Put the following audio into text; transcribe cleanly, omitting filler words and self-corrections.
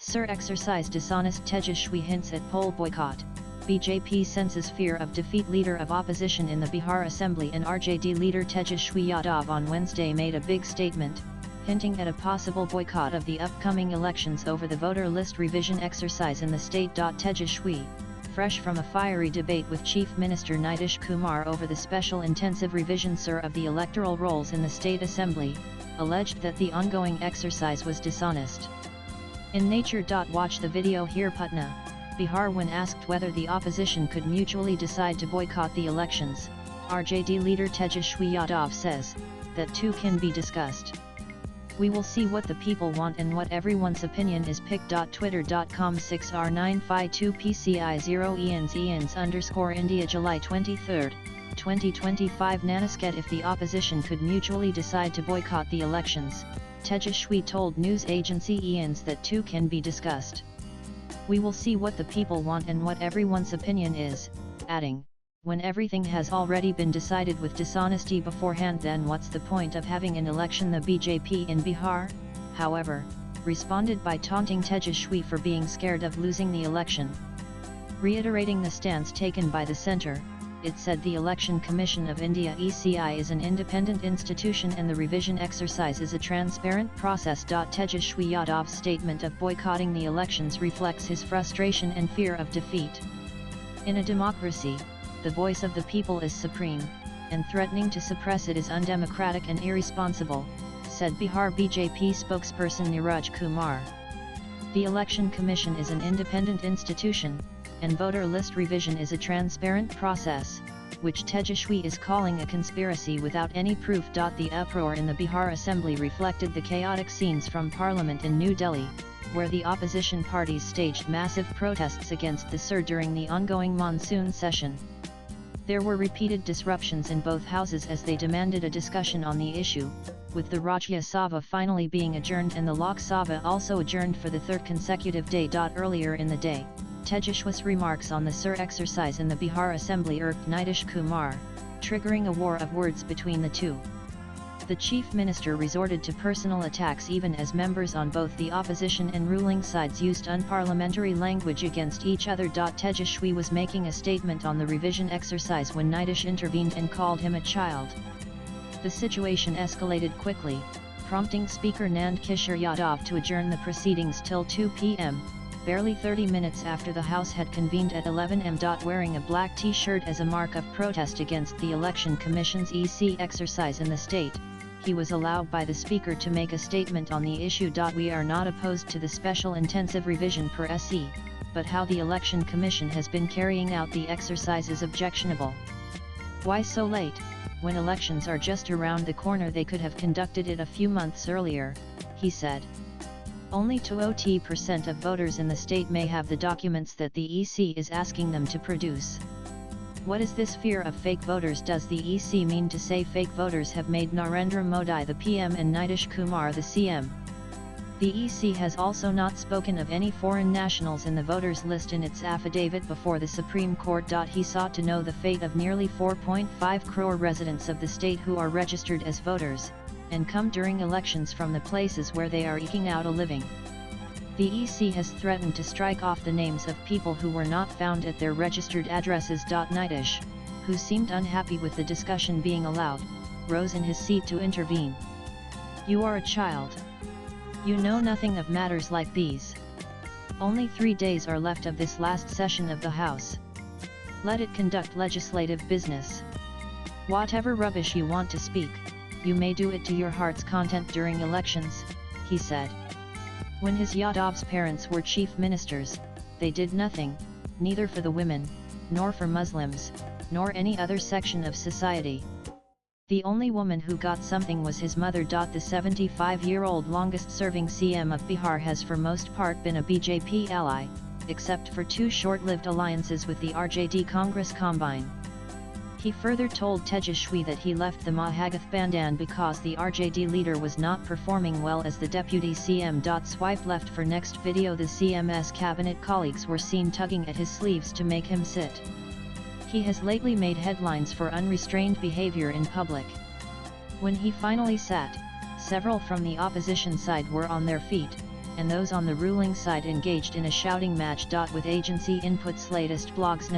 Sir exercise dishonest. Tejashwi hints at poll boycott. BJP senses fear of defeat. Leader of opposition in the Bihar Assembly and RJD leader Tejashwi Yadav on Wednesday made a big statement, hinting at a possible boycott of the upcoming elections over the voter list revision exercise in the state. Tejashwi, fresh from a fiery debate with Chief Minister Nitish Kumar over the special intensive revision of the electoral rolls in the state assembly, alleged that the ongoing exercise was dishonest. In nature. Watch the video here. Patna, Bihar. When asked whether the opposition could mutually decide to boycott the elections, RJD leader Tejashwi Yadav says that two can be discussed. We will see what the people want and what everyone's opinion is. Pic.twitter.com 6R952PCI0ENS_India July 23, 2025. Nanasket. If the opposition could mutually decide to boycott the elections, Tejashwi told news agency ENS that two can be discussed. We will see what the people want and what everyone's opinion is, adding, when everything has already been decided with dishonesty beforehand, then what's the point of having an election? The BJP in Bihar, however, responded by taunting Tejashwi for being scared of losing the election. Reiterating the stance taken by the centre, it said the Election Commission of India (ECI) is an independent institution and the revision exercise is a transparent process. Tejashwi Yadav's statement of boycotting the elections reflects his frustration and fear of defeat. In a democracy, the voice of the people is supreme, and threatening to suppress it is undemocratic and irresponsible, said Bihar BJP spokesperson Niraj Kumar. The Election Commission is an independent institution, and voter list revision is a transparent process, which Tejashwi is calling a conspiracy without any proof. The uproar in the Bihar Assembly reflected the chaotic scenes from Parliament in New Delhi, where the opposition parties staged massive protests against the SIR during the ongoing monsoon session. There were repeated disruptions in both houses as they demanded a discussion on the issue, with the Rajya Sabha finally being adjourned and the Lok Sabha also adjourned for the third consecutive day. Earlier in the day, Tejashwi's remarks on the SIR exercise in the Bihar Assembly irked Nitish Kumar, triggering a war of words between the two. The Chief Minister resorted to personal attacks even as members on both the opposition and ruling sides used unparliamentary language against each other. Tejashwi was making a statement on the revision exercise when Nitish intervened and called him a child. The situation escalated quickly, prompting Speaker Nand Kishore Yadav to adjourn the proceedings till 2 p.m. barely 30 minutes after the House had convened at 11 am. Wearing a black t-shirt as a mark of protest against the Election Commission's EC exercise in the state, he was allowed by the Speaker to make a statement on the issue. We are not opposed to the special intensive revision per SE, but how the Election Commission has been carrying out the exercise is objectionable. Why so late? When elections are just around the corner, they could have conducted it a few months earlier, he said. Only 20% of voters in the state may have the documents that the EC is asking them to produce. What is this fear of fake voters? Does the EC mean to say fake voters have made Narendra Modi the PM and Nitish Kumar the CM? The EC has also not spoken of any foreign nationals in the voters list in its affidavit before the Supreme Court. He sought to know the fate of nearly 4.5 crore residents of the state who are registered as voters, and come during elections from the places where they are eking out a living. The EC has threatened to strike off the names of people who were not found at their registered addresses. Nitish, who seemed unhappy with the discussion being allowed, rose in his seat to intervene. You are a child. You know nothing of matters like these. Only 3 days are left of this last session of the House. Let it conduct legislative business. Whatever rubbish you want to speak, you may do it to your heart's content during elections, he said. When his Yadav's parents were chief ministers, they did nothing, neither for the women, nor for Muslims, nor any other section of society. The only woman who got something was his mother. The 75-year-old longest-serving CM of Bihar has for most part been a BJP ally, except for 2 short-lived alliances with the RJD Congress Combine. He further told Tejashwi that he left the Mahagathbandhan because the RJD leader was not performing well as the deputy CM. Swipe left for next video. The CM's cabinet colleagues were seen tugging at his sleeves to make him sit. He has lately made headlines for unrestrained behavior in public. When he finally sat, several from the opposition side were on their feet, and those on the ruling side engaged in a shouting match. With agency inputs, latest blogs.